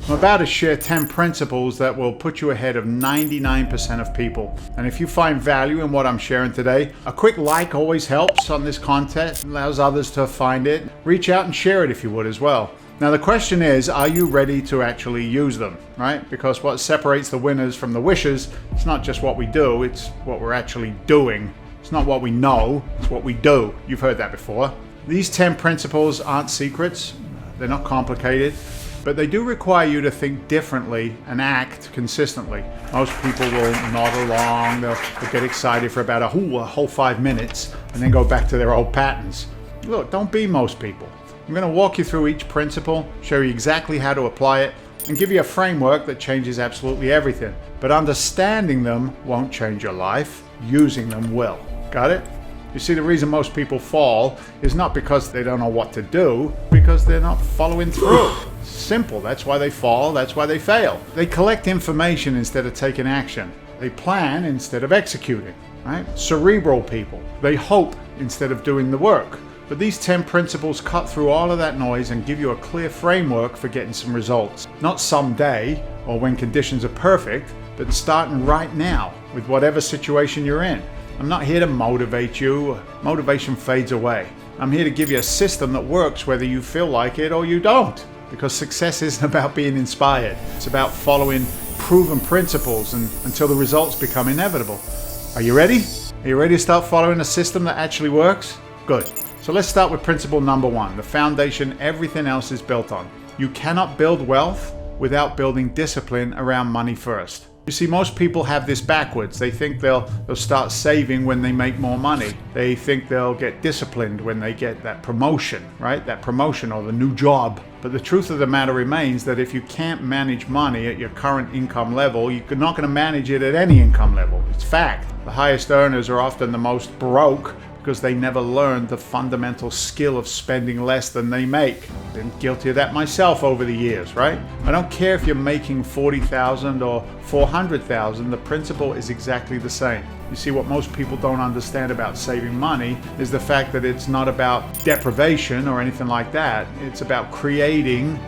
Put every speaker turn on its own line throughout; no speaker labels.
I'm about to share 10 principles that will put you ahead of 99% of people. And if you find value in what I'm sharing today, a quick like always helps on this content, allows others to find it. Reach out and share it if you would as well. Now the question is, are you ready to actually use them, right? Because what separates the winners from the wishers, it's not just what we do, it's what we're actually doing. It's not what we know, it's what we do. You've heard that before. These 10 principles aren't secrets, they're not complicated, but they do require you to think differently and act consistently. Most people will nod along, they'll get excited for about a whole 5 minutes and then go back to their old patterns. Look, don't be most people. I'm going to walk you through each principle, show you exactly how to apply it, and give you a framework that changes absolutely everything. But understanding them won't change your life, using them will. Got it? You see, the reason most people fall is not because they don't know what to do, because they're not following through. Simple. That's why they fall, that's why they fail. They collect information instead of taking action. They plan instead of executing, right? Cerebral people. They hope instead of doing the work. But these 10 principles cut through all of that noise and give you a clear framework for getting some results. Not someday or when conditions are perfect, but starting right now with whatever situation you're in. I'm not here to motivate you. Motivation fades away. I'm here to give you a system that works whether you feel like it or you don't. Because success isn't about being inspired. It's about following proven principles until the results become inevitable. Are you ready? Are you ready to start following a system that actually works? Good. So let's start with principle number 1, the foundation everything else is built on. You cannot build wealth without building discipline around money first. You see, most people have this backwards. They think they'll start saving when they make more money. They think they'll get disciplined when they get that promotion, right? That promotion or the new job. But the truth of the matter remains that if you can't manage money at your current income level, you're not going to manage it at any income level. It's fact. The highest earners are often the most broke because they never learned the fundamental skill of spending less than they make. Been guilty of that myself over the years, right? I don't care if you're making $40,000 or $400,000, the principle is exactly the same. You see, what most people don't understand about saving money is the fact that it's not about deprivation or anything like that. It's about creating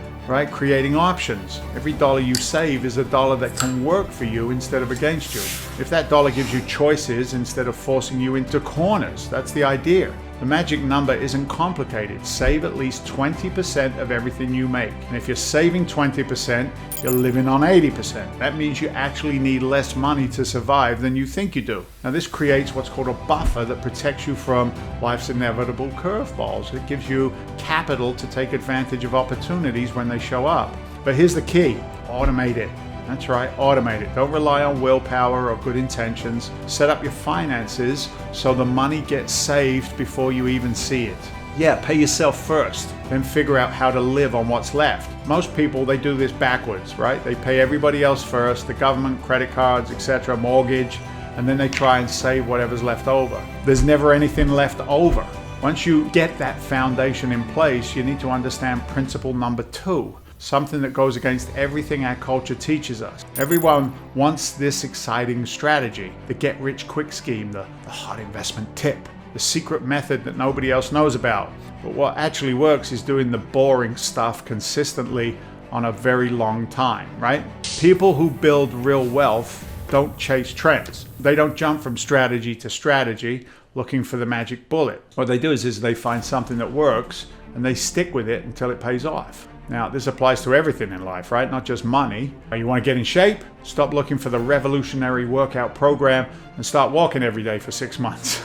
options. Every dollar you save is a dollar that can work for you instead of against you. If that dollar gives you choices instead of forcing you into corners, that's the idea. The magic number isn't complicated. Save at least 20% of everything you make. And if you're saving 20%, you're living on 80%. That means you actually need less money to survive than you think you do. Now this creates what's called a buffer that protects you from life's inevitable curveballs. It gives you capital to take advantage of opportunities when they show up. But here's the key: automate it. That's right, automate it. Don't rely on willpower or good intentions. Set up your finances so the money gets saved before you even see it. Yeah, pay yourself first, then figure out how to live on what's left. Most people, they do this backwards, right? They pay everybody else first, the government, credit cards, etc., mortgage, and then they try and save whatever's left over. There's never anything left over. Once you get that foundation in place, you need to understand principle number 2. Something that goes against everything our culture teaches us. Everyone wants this exciting strategy, the get-rich-quick scheme, the hot investment tip, the secret method that nobody else knows about. But what actually works is doing the boring stuff consistently on a very long time, right? People who build real wealth don't chase trends. They don't jump from strategy to strategy looking for the magic bullet. What they do is they find something that works and they stick with it until it pays off. Now, this applies to everything in life, right? Not just money. You want to get in shape? Stop looking for the revolutionary workout program and start walking every day for 6 months.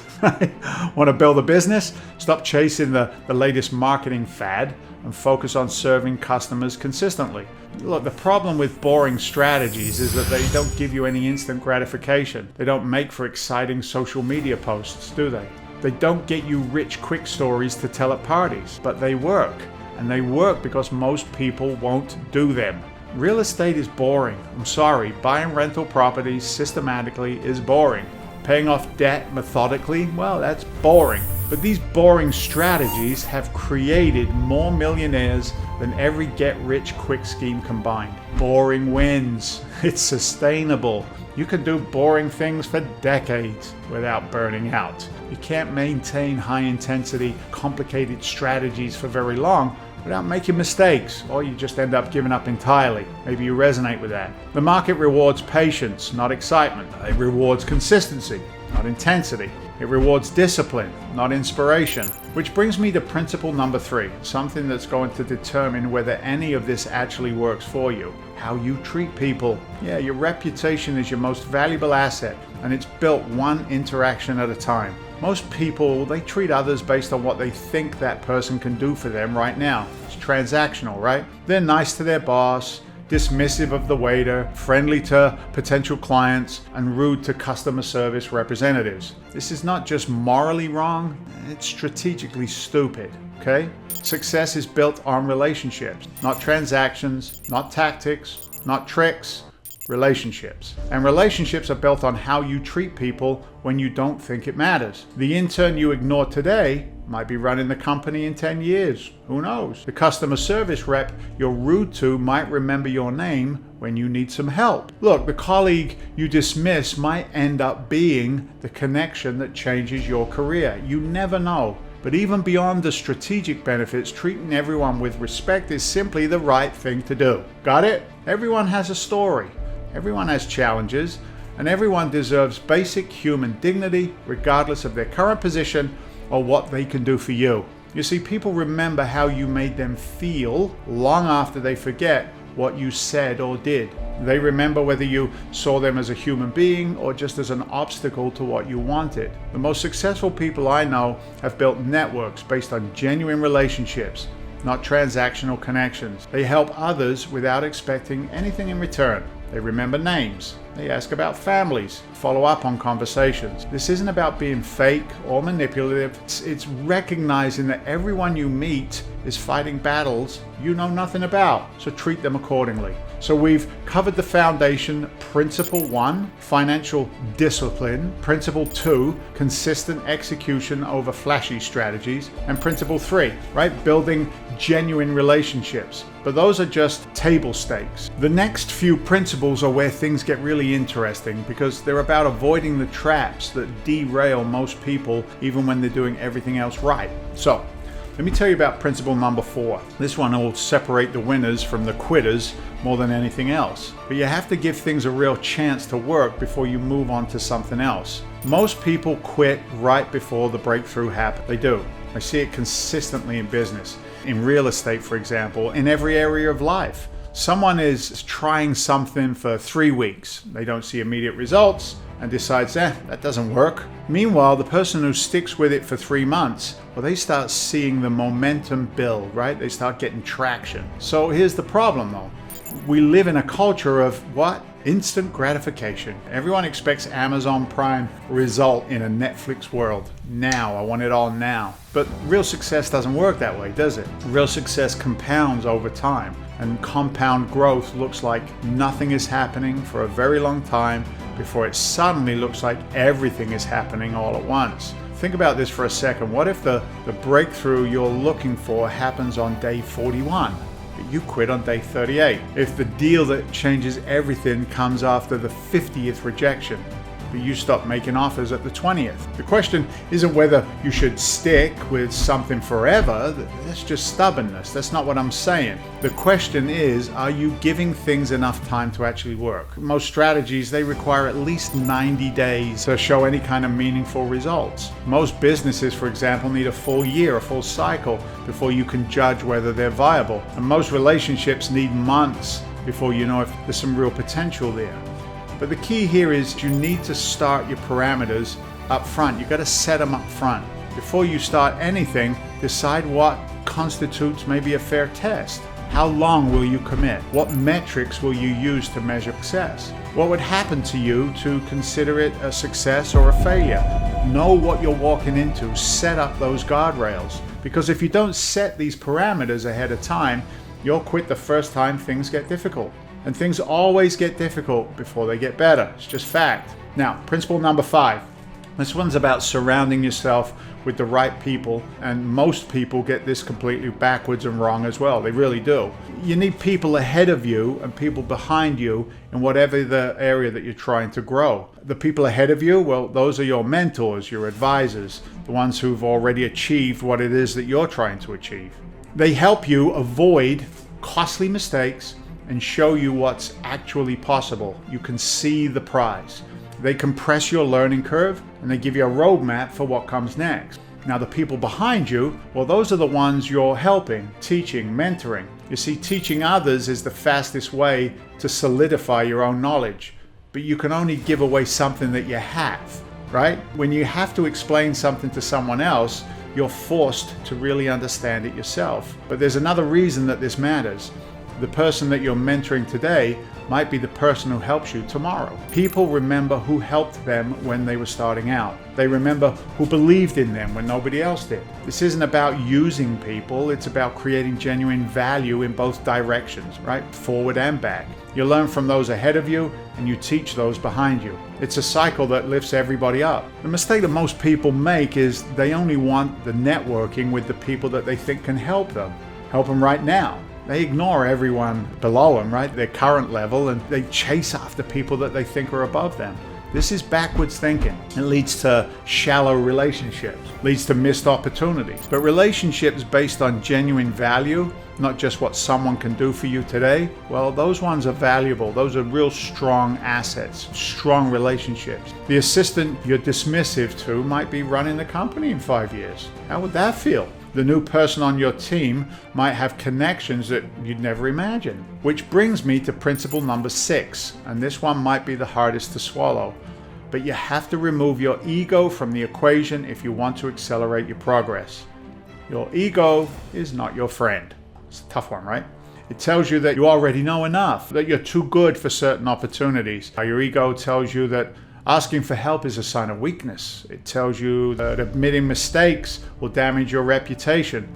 Want to build a business? Stop chasing the latest marketing fad and focus on serving customers consistently. Look, the problem with boring strategies is that they don't give you any instant gratification. They don't make for exciting social media posts, do they? They don't get you rich, quick stories to tell at parties, but they work. And they work because most people won't do them. Real estate is boring. I'm sorry, buying rental properties systematically is boring. Paying off debt methodically, well, that's boring. But these boring strategies have created more millionaires than every get-rich-quick scheme combined. Boring wins. It's sustainable. You can do boring things for decades without burning out. You can't maintain high-intensity, complicated strategies for very long without making mistakes, or you just end up giving up entirely. Maybe you resonate with that. The market rewards patience, not excitement. It rewards consistency, not intensity. It rewards discipline, not inspiration. Which brings me to principle number 3, something that's going to determine whether any of this actually works for you. How you treat people. Yeah, your reputation is your most valuable asset, and it's built one interaction at a time. Most people, they treat others based on what they think that person can do for them right now. It's transactional, right? They're nice to their boss, dismissive of the waiter, friendly to potential clients, and rude to customer service representatives. This is not just morally wrong, it's strategically stupid, okay? Success is built on relationships, not transactions, not tactics, not tricks, relationships. And relationships are built on how you treat people when you don't think it matters. The intern you ignore today might be running the company in 10 years. Who knows? The customer service rep you're rude to might remember your name when you need some help. Look, the colleague you dismiss might end up being the connection that changes your career. You never know. But even beyond the strategic benefits, treating everyone with respect is simply the right thing to do. Got it? Everyone has a story. Everyone has challenges, and everyone deserves basic human dignity, regardless of their current position or what they can do for you. You see, people remember how you made them feel long after they forget what you said or did. They remember whether you saw them as a human being or just as an obstacle to what you wanted. The most successful people I know have built networks based on genuine relationships, not transactional connections. They help others without expecting anything in return. They remember names. They ask about families, follow up on conversations. This isn't about being fake or manipulative. It's recognizing that everyone you meet is fighting battles you know nothing about, so treat them accordingly. So we've covered the foundation. Principle 1, financial discipline. Principle 2, consistent execution over flashy strategies. And principle 3, right, building genuine relationships. But those are just table stakes. The next few principles are where things get really interesting, because they're about avoiding the traps that derail most people even when they're doing everything else right. So let me tell you about principle number 4. This one will separate the winners from the quitters more than anything else. But you have to give things a real chance to work before you move on to something else. Most people quit right before the breakthrough happens. They do. I see it consistently in business, in real estate, for example, in every area of life. Someone is trying something for 3 weeks. They don't see immediate results and decides, that doesn't work. Meanwhile, the person who sticks with it for 3 months, well, they start seeing the momentum build, right? They start getting traction. So here's the problem though. We live in a culture of what? Instant gratification. Everyone expects Amazon Prime result in a Netflix world. Now, I want it all now. But real success doesn't work that way, does it? Real success compounds over time, and compound growth looks like nothing is happening for a very long time before it suddenly looks like everything is happening all at once. Think about this for a second. What if the breakthrough you're looking for happens on day 41? You quit on day 38. If the deal that changes everything comes after the 50th rejection, but you stop making offers at the 20th. The question isn't whether you should stick with something forever. That's just stubbornness. That's not what I'm saying. The question is, are you giving things enough time to actually work? Most strategies, they require at least 90 days to show any kind of meaningful results. Most businesses, for example, need a full year, a full cycle before you can judge whether they're viable. And most relationships need months before you know if there's some real potential there. But the key here is you need to start your parameters up front. You've got to set them up front. Before you start anything, decide what constitutes maybe a fair test. How long will you commit? What metrics will you use to measure success? What would happen to you to consider it a success or a failure? Know what you're walking into. Set up those guardrails. Because if you don't set these parameters ahead of time, you'll quit the first time things get difficult. And things always get difficult before they get better. It's just fact. Now, principle number 5. This one's about surrounding yourself with the right people, and most people get this completely backwards and wrong as well. They really do. You need people ahead of you and people behind you in whatever the area that you're trying to grow. The people ahead of you, well, those are your mentors, your advisors, the ones who've already achieved what it is that you're trying to achieve. They help you avoid costly mistakes and show you what's actually possible. You can see the prize. They compress your learning curve and they give you a roadmap for what comes next. Now the people behind you, well, those are the ones you're helping, teaching, mentoring. You see, teaching others is the fastest way to solidify your own knowledge, but you can only give away something that you have, right? When you have to explain something to someone else, you're forced to really understand it yourself. But there's another reason that this matters. The person that you're mentoring today might be the person who helps you tomorrow. People remember who helped them when they were starting out. They remember who believed in them when nobody else did. This isn't about using people, it's about creating genuine value in both directions, right? Forward and back. You learn from those ahead of you and you teach those behind you. It's a cycle that lifts everybody up. The mistake that most people make is they only want the networking with the people that they think can help them right now. They ignore everyone below them, right? Their current level, and they chase after people that they think are above them. This is backwards thinking. It leads to shallow relationships, leads to missed opportunities. But relationships based on genuine value, not just what someone can do for you today, well, those ones are valuable. Those are real strong assets, strong relationships. The assistant you're dismissive to might be running the company in 5 years. How would that feel? The new person on your team might have connections that you'd never imagine. Which brings me to principle number 6, and this one might be the hardest to swallow. But you have to remove your ego from the equation if you want to accelerate your progress. Your ego is not your friend. It's a tough one, right? It tells you that you already know enough, that you're too good for certain opportunities. Your ego tells you that asking for help is a sign of weakness. It tells you that admitting mistakes will damage your reputation.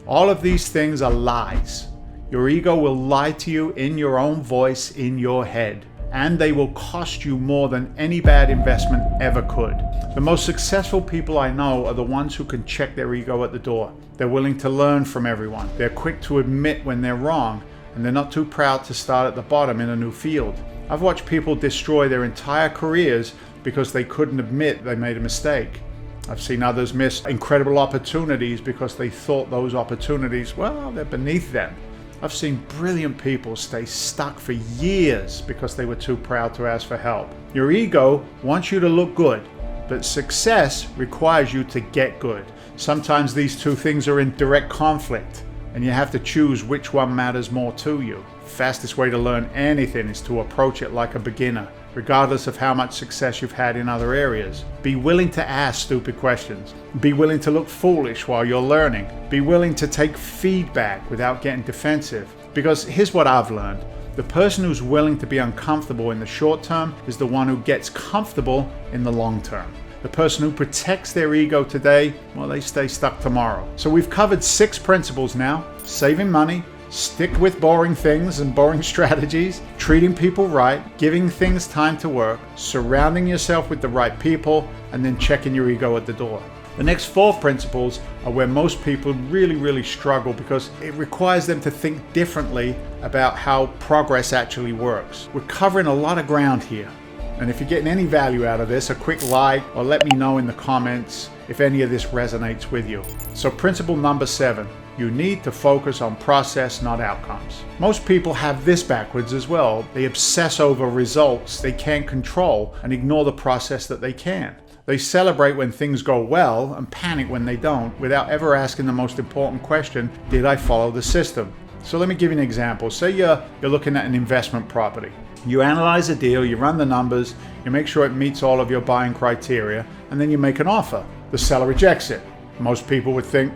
All of these things are lies. Your ego will lie to you in your own voice in your head, and they will cost you more than any bad investment ever could. The most successful people I know are the ones who can check their ego at the door. They're willing to learn from everyone. They're quick to admit when they're wrong, and they're not too proud to start at the bottom in a new field. I've watched people destroy their entire careers because they couldn't admit they made a mistake. I've seen others miss incredible opportunities because they thought those opportunities, well, they're beneath them. I've seen brilliant people stay stuck for years because they were too proud to ask for help. Your ego wants you to look good, but success requires you to get good. Sometimes these two things are in direct conflict, and you have to choose which one matters more to you. Fastest way to learn anything is to approach it like a beginner, regardless of how much success you've had in other areas. Be willing to ask stupid questions. Be willing to look foolish while you're learning. Be willing to take feedback without getting defensive. Because here's what I've learned. The person who's willing to be uncomfortable in the short term is the one who gets comfortable in the long term. The person who protects their ego today, well, they stay stuck tomorrow. So we've covered 6 principles now. Saving money, stick with boring things and boring strategies, treating people right, giving things time to work, surrounding yourself with the right people, and then checking your ego at the door. The next 4 principles are where most people really struggle because it requires them to think differently about how progress actually works. We're covering a lot of ground here. And if you're getting any value out of this, a quick like or let me know in the comments if any of this resonates with you. So principle number 7, you need to focus on process, not outcomes. Most people have this backwards as well. They obsess over results they can't control and ignore the process that they can. They celebrate when things go well and panic when they don't without ever asking the most important question, did I follow the system? So let me give you an example. Say you're looking at an investment property. You analyze a deal, you run the numbers, you make sure it meets all of your buying criteria, and then you make an offer. The seller rejects it. Most people would think,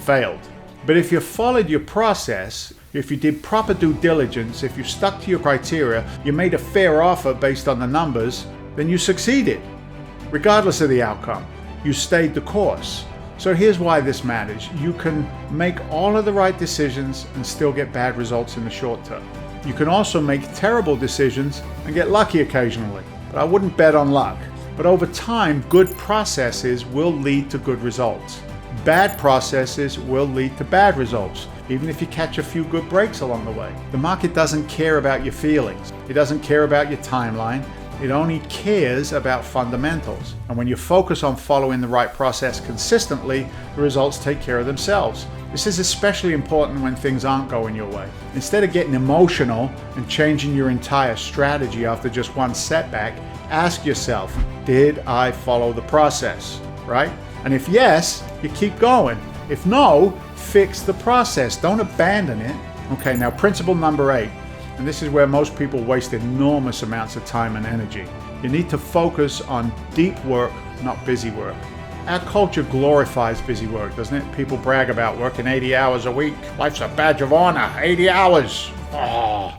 failed. But if you followed your process, if you did proper due diligence, if you stuck to your criteria, you made a fair offer based on the numbers, then you succeeded. Regardless of the outcome, you stayed the course. So here's why this matters. You can make all of the right decisions and still get bad results in the short term. You can also make terrible decisions and get lucky occasionally, but I wouldn't bet on luck. But over time, good processes will lead to good results. Bad processes will lead to bad results, even if you catch a few good breaks along the way. The market doesn't care about your feelings. It doesn't care about your timeline. It only cares about fundamentals. And when you focus on following the right process consistently, the results take care of themselves. This is especially important when things aren't going your way. Instead of getting emotional and changing your entire strategy after just one setback, ask yourself, did I follow the process, right? And if yes, you keep going. If no, fix the process. Don't abandon it. Okay, now principle number 8, and this is where most people waste enormous amounts of time and energy. You need to focus on deep work, not busy work. Our culture glorifies busy work, doesn't it? People brag about working 80 hours a week. Life's a badge of honor, 80 hours. Oh.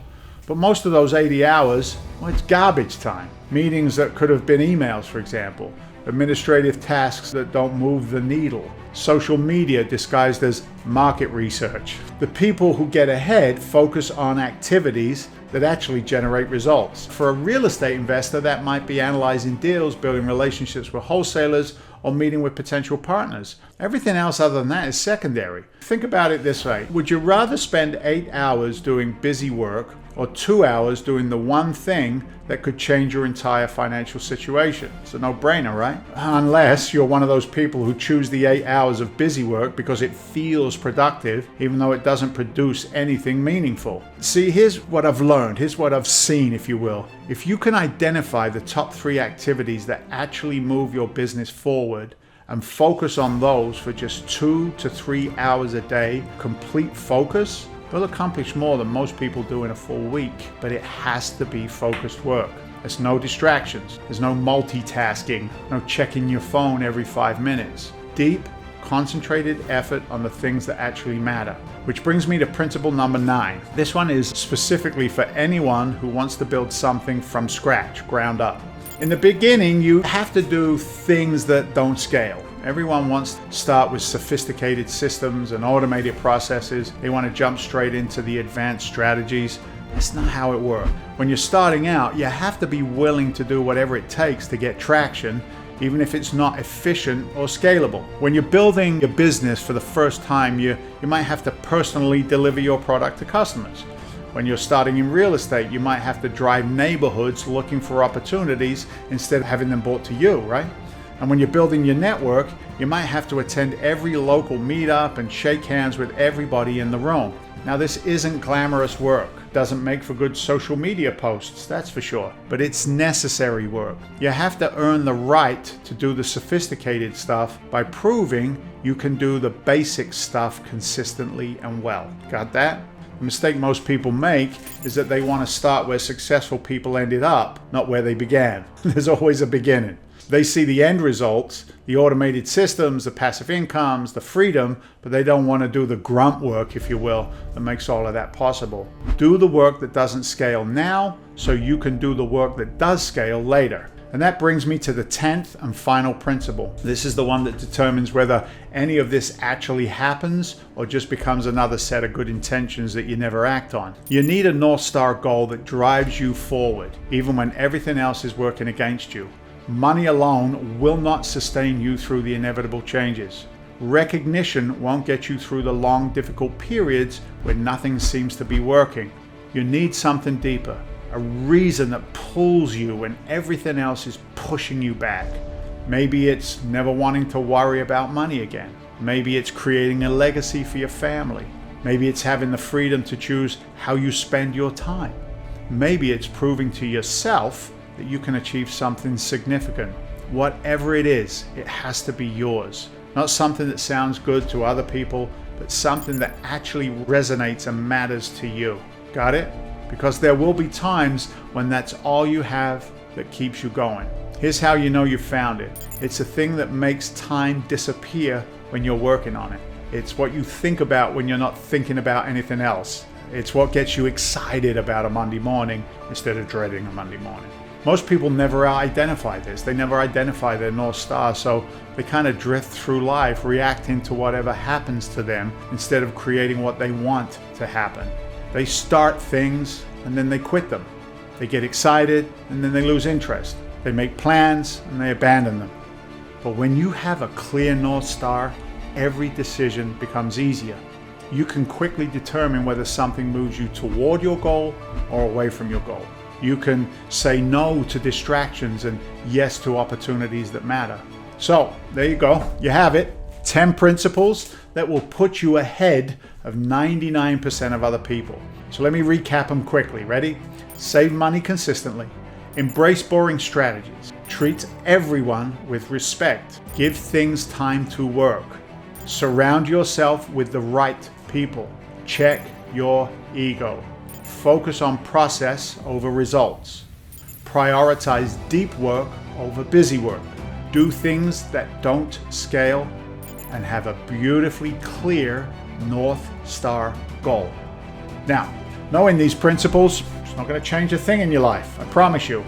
But most of those 80 hours, well, it's garbage time. Meetings that could have been emails, for example. Administrative tasks that don't move the needle. Social media disguised as market research. The people who get ahead focus on activities that actually generate results. For a real estate investor, that might be analyzing deals, building relationships with wholesalers, or meeting with potential partners. Everything else other than that is secondary. Think about it this way. Would you rather spend 8 hours doing busy work or 2 hours doing the one thing that could change your entire financial situation? It's a no-brainer, right? Unless you're one of those people who choose the 8 hours of busy work because it feels productive, even though it doesn't produce anything meaningful. See, here's what I've learned. Here's what I've seen, if you will. If you can identify the top 3 activities that actually move your business forward and focus on those for just 2 to 3 hours a day, complete focus, you'll accomplish more than most people do in a full week. But it has to be focused work. There's no distractions. There's no multitasking, no checking your phone every 5 minutes. Deep, concentrated effort on the things that actually matter. Which brings me to principle number 9. This one is specifically for anyone who wants to build something from scratch, ground up. In the beginning, you have to do things that don't scale. Everyone wants to start with sophisticated systems and automated processes. They want to jump straight into the advanced strategies. That's not how it works. When you're starting out, you have to be willing to do whatever it takes to get traction, even if it's not efficient or scalable. When you're building your business for the first time, you might have to personally deliver your product to customers. When you're starting in real estate, you might have to drive neighborhoods looking for opportunities instead of having them brought to you, right? And when you're building your network, you might have to attend every local meetup and shake hands with everybody in the room. Now, this isn't glamorous work. Doesn't make for good social media posts, that's for sure. But it's necessary work. You have to earn the right to do the sophisticated stuff by proving you can do the basic stuff consistently and well. Got that? The mistake most people make is that they want to start where successful people ended up, not where they began. There's always a beginning. They see the end results, the automated systems, the passive incomes, the freedom, but they don't want to do the grunt work, if you will, that makes all of that possible. Do the work that doesn't scale now so you can do the work that does scale later. And that brings me to the 10th and final principle. This is the one that determines whether any of this actually happens or just becomes another set of good intentions that you never act on. You need a North Star goal that drives you forward, even when everything else is working against you. Money alone will not sustain you through the inevitable changes. Recognition won't get you through the long, difficult periods where nothing seems to be working. You need something deeper. A reason that pulls you when everything else is pushing you back. Maybe it's never wanting to worry about money again. Maybe it's creating a legacy for your family. Maybe it's having the freedom to choose how you spend your time. Maybe it's proving to yourself that you can achieve something significant. Whatever it is, it has to be yours. Not something that sounds good to other people, but something that actually resonates and matters to you. Got it? Because there will be times when that's all you have that keeps you going. Here's how you know you found it. It's a thing that makes time disappear when you're working on it. It's what you think about when you're not thinking about anything else. It's what gets you excited about a Monday morning instead of dreading a Monday morning. Most people never identify this. They never identify their North Star, so they kind of drift through life reacting to whatever happens to them instead of creating what they want to happen. They start things and then they quit them. They get excited and then they lose interest. They make plans and they abandon them. But when you have a clear North Star, every decision becomes easier. You can quickly determine whether something moves you toward your goal or away from your goal. You can say no to distractions and yes to opportunities that matter. So there you go. You have it. 10 principles that will put you ahead of 99% of other people. So let me recap them quickly. Ready? Save money consistently. Embrace boring strategies. Treat everyone with respect. Give things time to work. Surround yourself with the right people. Check your ego. Focus on process over results. Prioritize deep work over busy work. Do things that don't scale, and have a beautifully clear North Star goal. Now, knowing these principles, it's not going to change a thing in your life, I promise you.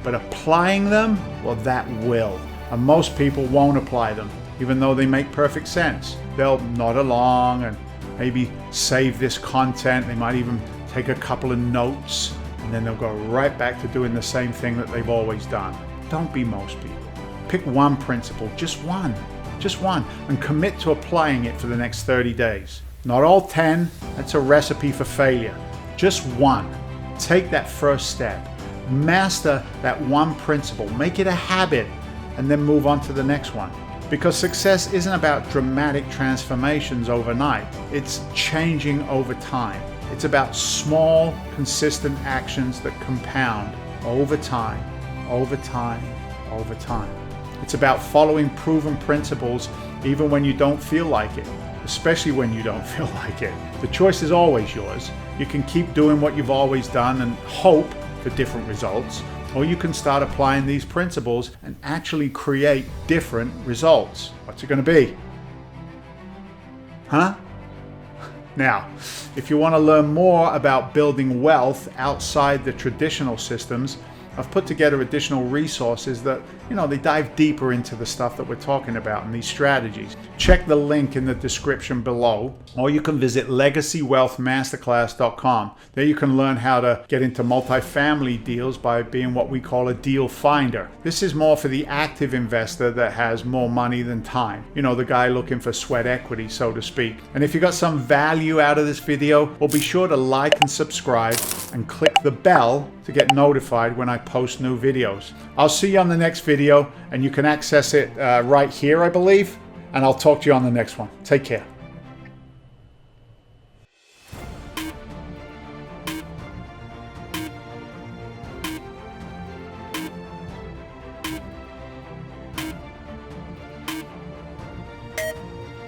But applying them, well, that will. And most people won't apply them, even though they make perfect sense. They'll nod along and maybe save this content. They might even take a couple of notes, and then they'll go right back to doing the same thing that they've always done. Don't be most people. Pick one principle, just one, and commit to applying it for the next 30 days. Not all 10, that's a recipe for failure. Just one. Take that first step. Master that one principle. Make it a habit, and then move on to the next one. Because success isn't about dramatic transformations overnight. It's changing over time. It's about small, consistent actions that compound over time, over time, over time. It's about following proven principles even when you don't feel like it, especially when you don't feel like it. The choice is always yours. You can keep doing what you've always done and hope for different results, or you can start applying these principles and actually create different results. What's it going to be? Huh? Now, if you want to learn more about building wealth outside the traditional systems, I've put together additional resources that, they dive deeper into the stuff that we're talking about and these strategies. Check the link in the description below, or you can visit legacywealthmasterclass.com. There you can learn how to get into multifamily deals by being what we call a deal finder. This is more for the active investor that has more money than time. The guy looking for sweat equity, so to speak. And if you got some value out of this video, well, be sure to like and subscribe and click the bell to get notified when I post new videos. I'll see you on the next video, and you can access it right here, I believe, and I'll talk to you on the next one. Take care.